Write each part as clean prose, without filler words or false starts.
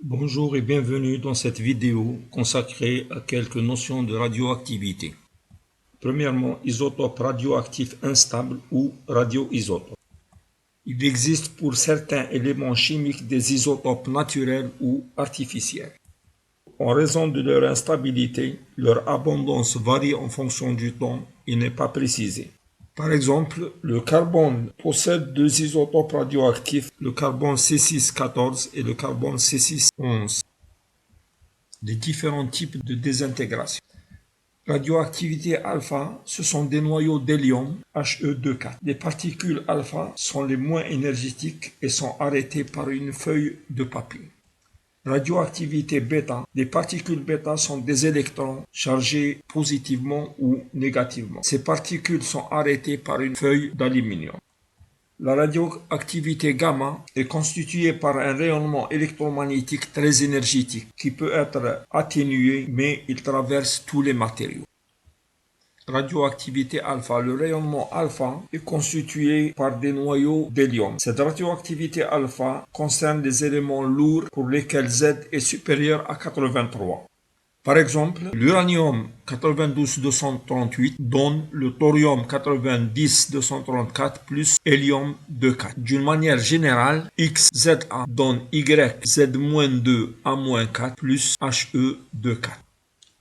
Bonjour et bienvenue dans cette vidéo consacrée à quelques notions de radioactivité. Premièrement, isotope radioactif instable ou radioisotope. Il existe pour certains éléments chimiques des isotopes naturels ou artificiels. En raison de leur instabilité, leur abondance varie en fonction du temps et n'est pas précisée. Par exemple, le carbone possède deux isotopes radioactifs, le carbone C614 et le carbone C611. Les différents types de désintégration. Radioactivité alpha, ce sont des noyaux d'hélium He2-4. Les particules alpha sont les moins énergétiques et sont arrêtées par une feuille de papier. Radioactivité bêta, les particules bêta sont des électrons chargés positivement ou négativement. Ces particules sont arrêtées par une feuille d'aluminium. La radioactivité gamma est constituée par un rayonnement électromagnétique très énergétique qui peut être atténué mais il traverse tous les matériaux. Radioactivité alpha. Le rayonnement alpha est constitué par des noyaux d'hélium. Cette radioactivité alpha concerne les éléments lourds pour lesquels Z est supérieur à 83. Par exemple, l'uranium 92-238 donne le thorium 90-234 plus hélium 2-4. D'une manière générale, XZA donne YZ-2A-4 plus He2-4.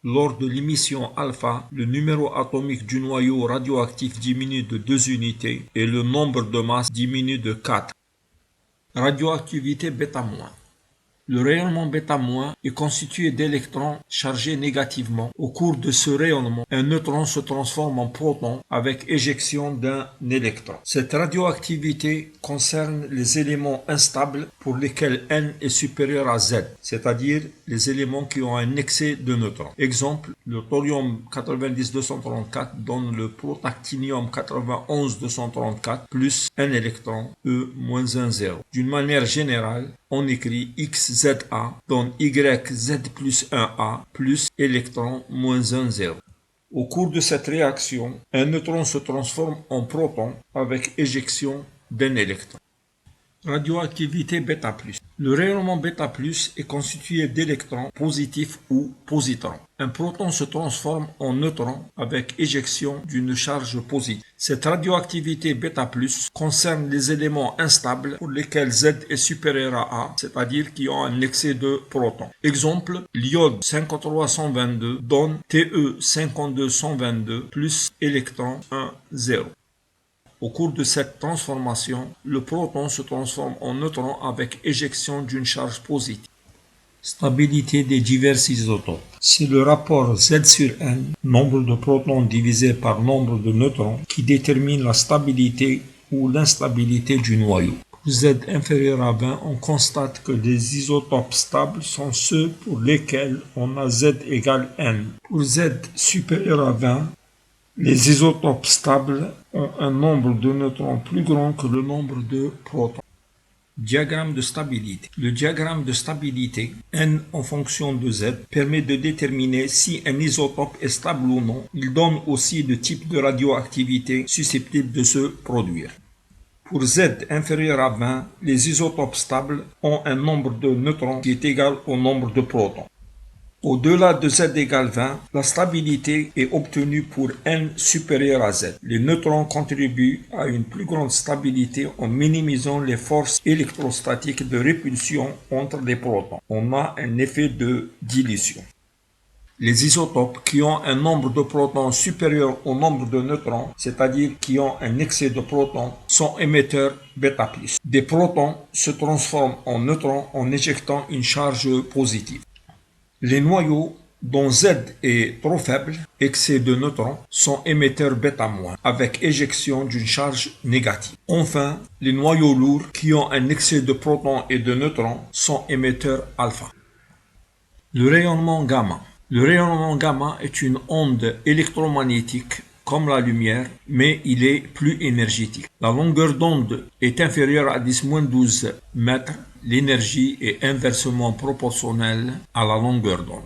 Lors de l'émission alpha, le numéro atomique du noyau radioactif diminue de 2 unités et le nombre de masses diminue de 4. Radioactivité bêta-. Le rayonnement bêta- est constitué d'électrons chargés négativement. Au cours de ce rayonnement, un neutron se transforme en proton avec éjection d'un électron. Cette radioactivité concerne les éléments instables pour lesquels N est supérieur à Z, c'est-à-dire les éléments qui ont un excès de neutrons. Exemple, le thorium 90-234 donne le protactinium 91-234 plus un électron, E-1 0. D'une manière générale, on écrit XZA donne YZ plus 1A plus électron moins 1 0. Au cours de cette réaction, un neutron se transforme en proton avec éjection d'un électron. Radioactivité bêta+. Le rayonnement bêta+ est constitué d'électrons positifs ou positrons. Un proton se transforme en neutron avec éjection d'une charge positive. Cette radioactivité bêta+ concerne les éléments instables pour lesquels Z est supérieur à A, c'est-à-dire qui ont un excès de protons. Exemple, l'iode 53122 donne Te52122 plus électron 1 0. Au cours de cette transformation, le proton se transforme en neutron avec éjection d'une charge positive. Stabilité des divers isotopes. C'est le rapport Z sur N, nombre de protons divisé par nombre de neutrons, qui détermine la stabilité ou l'instabilité du noyau. Pour Z inférieur à 20, on constate que les isotopes stables sont ceux pour lesquels on a Z égale N. Pour Z supérieur à 20, les isotopes stables ont un nombre de neutrons plus grand que le nombre de protons. Diagramme de stabilité. Le diagramme de stabilité, N en fonction de Z, permet de déterminer si un isotope est stable ou non. Il donne aussi le type de radioactivité susceptible de se produire. Pour Z inférieur à 20, les isotopes stables ont un nombre de neutrons qui est égal au nombre de protons. Au-delà de Z égale 20, la stabilité est obtenue pour N supérieur à Z. Les neutrons contribuent à une plus grande stabilité en minimisant les forces électrostatiques de répulsion entre les protons. On a un effet de dilution. Les isotopes qui ont un nombre de protons supérieur au nombre de neutrons, c'est-à-dire qui ont un excès de protons, sont émetteurs bêta+. Des protons se transforment en neutrons en éjectant une charge positive. Les noyaux dont Z est trop faible, excès de neutrons, sont émetteurs bêta-, avec éjection d'une charge négative. Enfin, les noyaux lourds qui ont un excès de protons et de neutrons sont émetteurs alpha. Le rayonnement gamma. Le rayonnement gamma est une onde électromagnétique comme la lumière, mais il est plus énergétique. La longueur d'onde est inférieure à 10-12 mètres. L'énergie est inversement proportionnelle à la longueur d'onde.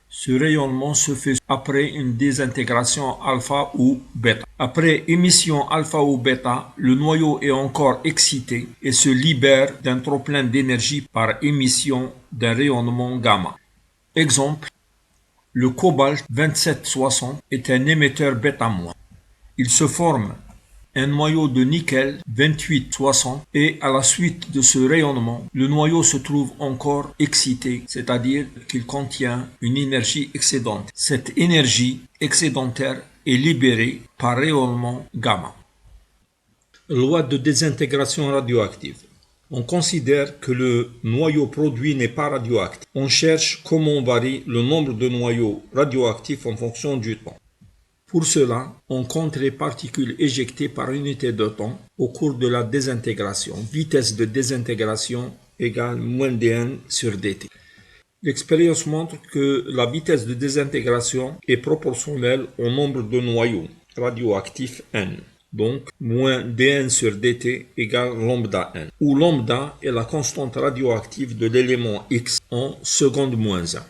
Ce rayonnement se fait après une désintégration alpha ou bêta. Après émission alpha ou bêta, le noyau est encore excité et se libère d'un trop-plein d'énergie par émission d'un rayonnement gamma. Exemple, le cobalt 2760 est un émetteur bêta-. Il se forme un noyau de nickel 2860 et à la suite de ce rayonnement, le noyau se trouve encore excité, c'est-à-dire qu'il contient une énergie excédente. Cette énergie excédentaire est libérée par rayonnement gamma. Loi de désintégration radioactive. On considère que le noyau produit n'est pas radioactif. On cherche comment varie le nombre de noyaux radioactifs en fonction du temps. Pour cela, on compte les particules éjectées par unité de temps au cours de la désintégration. Vitesse de désintégration égale moins dN sur dt. L'expérience montre que la vitesse de désintégration est proportionnelle au nombre de noyaux radioactifs n. Donc, moins dN sur dt égale lambda n, où lambda est la constante radioactive de l'élément X en seconde moins 1.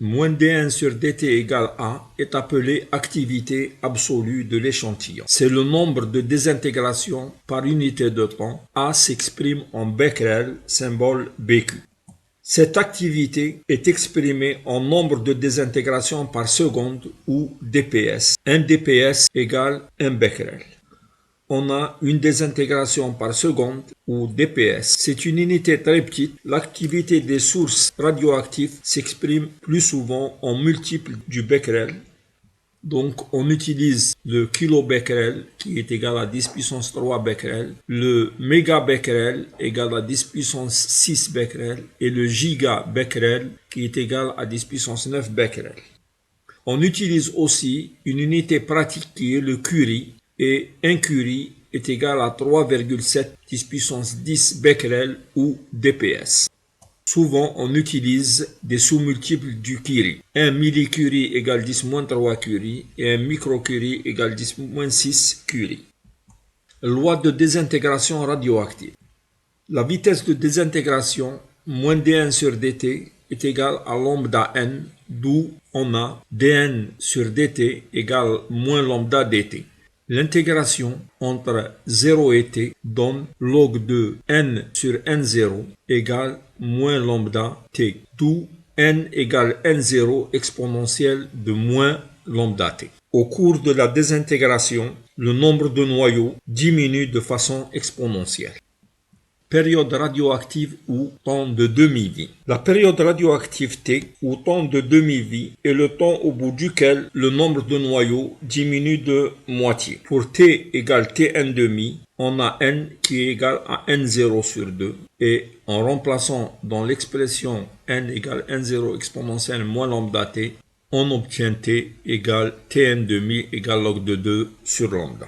Moins dN sur dt égale A est appelé activité absolue de l'échantillon. C'est le nombre de désintégrations par unité de temps. A s'exprime en becquerel, symbole BQ. Cette activité est exprimée en nombre de désintégrations par seconde ou dps. Un dps égale 1 becquerel. On a une désintégration par seconde ou dps. C'est une unité très petite. L'activité des sources radioactives s'exprime plus souvent en multiples du becquerel. Donc on utilise le kilobecquerel qui est égal à 10 puissance 3 becquerel, le mégabecquerel égal à 10 puissance 6 becquerel et le gigabecquerel qui est égal à 10 puissance 9 becquerel. On utilise aussi une unité pratique qui est le curie. Et 1 curie est égal à 3,7 10 puissance 10 becquerel ou dps. Souvent, on utilise des sous-multiples du curie. 1 millicurie égale 10-3 curie et 1 microcurie égale 10-6 curie. Loi de désintégration radioactive. La vitesse de désintégration, moins dN sur dt, est égale à lambda n, d'où on a dN sur dt égale moins lambda dt. L'intégration entre 0 et t donne log de n sur n0 égale moins lambda t, d'où n égale n0 exponentielle de moins lambda t. Au cours de la désintégration, le nombre de noyaux diminue de façon exponentielle. Période radioactive ou temps de demi-vie. La période radioactive T ou temps de demi-vie est le temps au bout duquel le nombre de noyaux diminue de moitié. Pour T égale Tn demi, on a n qui est égal à n0 sur 2 et en remplaçant dans l'expression n égale n0 exponentielle moins lambda t, on obtient T égale Tn demi égale log de 2 sur lambda.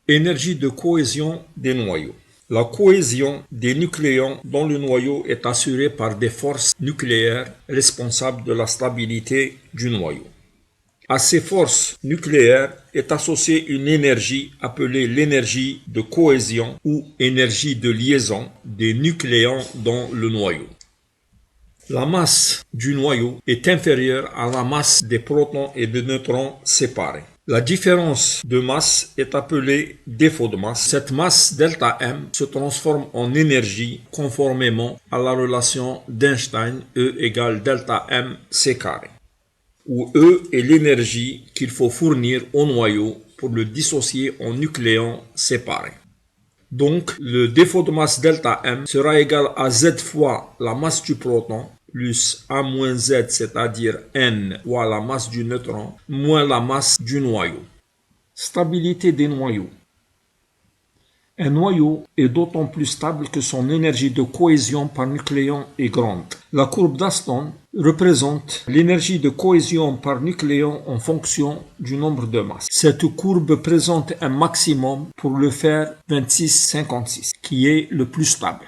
Énergie de cohésion des noyaux. La cohésion des nucléons dans le noyau est assurée par des forces nucléaires responsables de la stabilité du noyau. À ces forces nucléaires est associée une énergie appelée l'énergie de cohésion ou énergie de liaison des nucléons dans le noyau. La masse du noyau est inférieure à la masse des protons et des neutrons séparés. La différence de masse est appelée défaut de masse. Cette masse delta M se transforme en énergie conformément à la relation d'Einstein E égale delta M C carré, où E est l'énergie qu'il faut fournir au noyau pour le dissocier en nucléons séparés. Donc, le défaut de masse delta M sera égal à Z fois la masse du proton plus A moins Z, c'est-à-dire N fois la masse du neutron, moins la masse du noyau. Stabilité des noyaux. Un noyau est d'autant plus stable que son énergie de cohésion par nucléon est grande. La courbe d'Aston représente l'énergie de cohésion par nucléon en fonction du nombre de masses. Cette courbe présente un maximum pour le fer 2656, qui est le plus stable.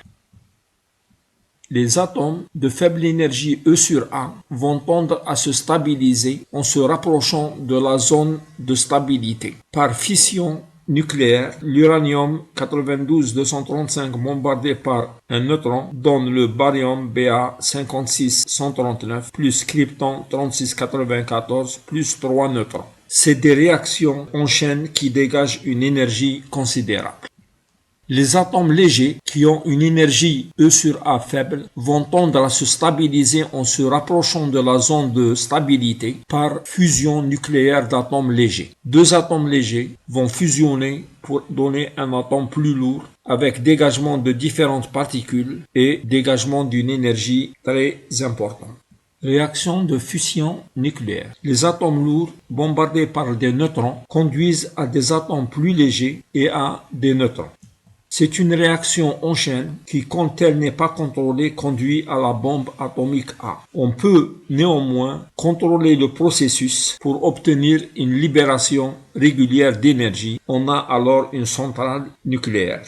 Les atomes de faible énergie E sur A vont tendre à se stabiliser en se rapprochant de la zone de stabilité. Par fission nucléaire, l'uranium 92-235 bombardé par un neutron donne le barium Ba 56-139 plus krypton 36-94 plus 3 neutrons. c'est des réactions en chaîne qui dégagent une énergie considérable. Les atomes légers qui ont une énergie E sur A faible vont tendre à se stabiliser en se rapprochant de la zone de stabilité par fusion nucléaire d'atomes légers. Deux atomes légers vont fusionner pour donner un atome plus lourd avec dégagement de différentes particules et dégagement d'une énergie très importante. Réaction de fusion nucléaire. Les atomes lourds bombardés par des neutrons conduisent à des atomes plus légers et à des neutrons. C'est une réaction en chaîne qui, quand elle n'est pas contrôlée, conduit à la bombe atomique A. On peut néanmoins contrôler le processus pour obtenir une libération régulière d'énergie. On a alors une centrale nucléaire.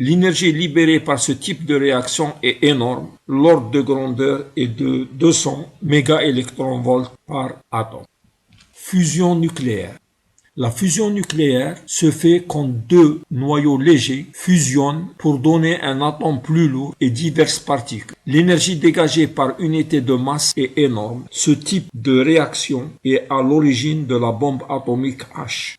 L'énergie libérée par ce type de réaction est énorme. L'ordre de grandeur est de 200 mégaélectronvolts par atome. Fusion nucléaire. La fusion nucléaire se fait quand deux noyaux légers fusionnent pour donner un atome plus lourd et diverses particules. L'énergie dégagée par unité de masse est énorme. Ce type de réaction est à l'origine de la bombe atomique H.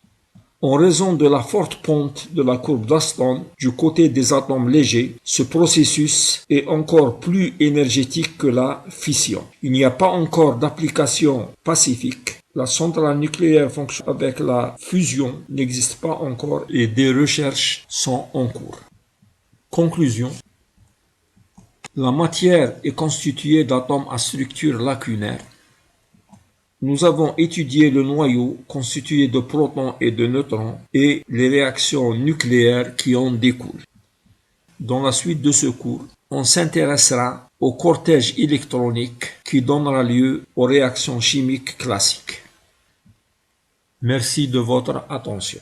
En raison de la forte pente de la courbe d'Aston du côté des atomes légers, ce processus est encore plus énergétique que la fission. Il n'y a pas encore d'application pacifique. La centrale nucléaire fonctionne avec la fusion n'existe pas encore et des recherches sont en cours. Conclusion. La matière est constituée d'atomes à structure lacunaire. Nous avons étudié le noyau constitué de protons et de neutrons et les réactions nucléaires qui en découlent. Dans la suite de ce cours, on s'intéressera au cortège électronique qui donnera lieu aux réactions chimiques classiques. Merci de votre attention.